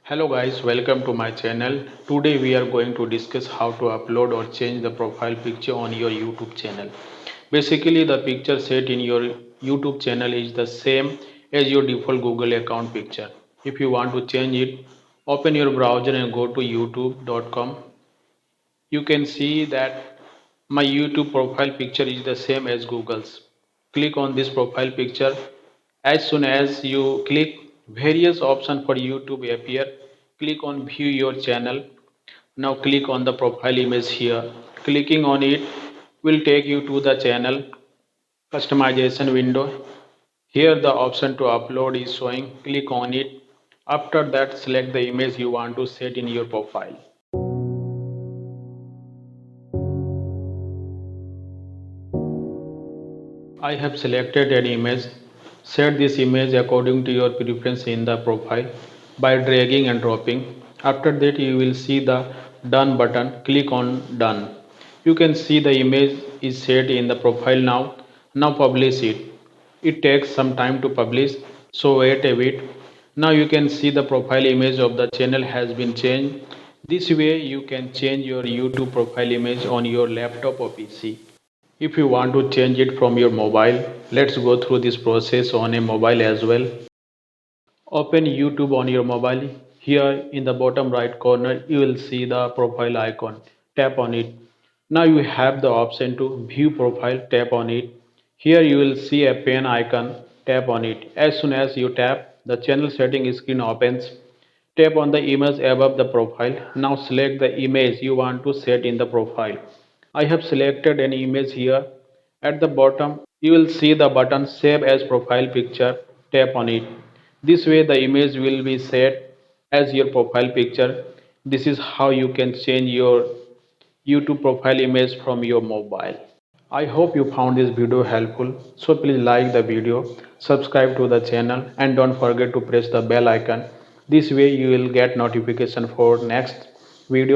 Hello guys, welcome to my channel. Today we are going to discuss how to upload or change the profile picture on your YouTube channel. Basically the picture set in your YouTube channel is the same as your default Google account picture. If you want to change it, open your browser and go to youtube.com. You can see that my YouTube profile picture is the same as Google's. Click on this profile picture. As soon as you click, various options for YouTube appear. Click on view your channel. Now click on the profile image here. Clicking on it will take you to the channel customization window. Here the option to upload is showing. Click on it. After that, select the image you want to set in your profile. I have selected an image. Set this image according to your preference in the profile by dragging and dropping. After that, you will see the done button. Click on done. You can see the image is set in the profile now. Now publish it. It takes some time to publish, so wait a bit. Now you can see the profile image of the channel has been changed. This way you can change your YouTube profile image on your laptop or PC. If you want to change it from your mobile, let's go through this process on a mobile as well. Open YouTube on your mobile. Here in the bottom right corner, you will see the profile icon. Tap on it. Now you have the option to view profile. Tap on it. Here you will see a pen icon. Tap on it. As soon as you tap, the channel setting screen opens. Tap on the image above the profile. Now select the image you want to set in the profile. I have selected an image here. At the bottom, you will see the button Save as Profile Picture. Tap on it. This way the image will be set as your profile picture. This is how you can change your YouTube profile image from your mobile. I hope you found this video helpful. So please like the video, subscribe to the channel and don't forget to press the bell icon. This way you will get notification for next video.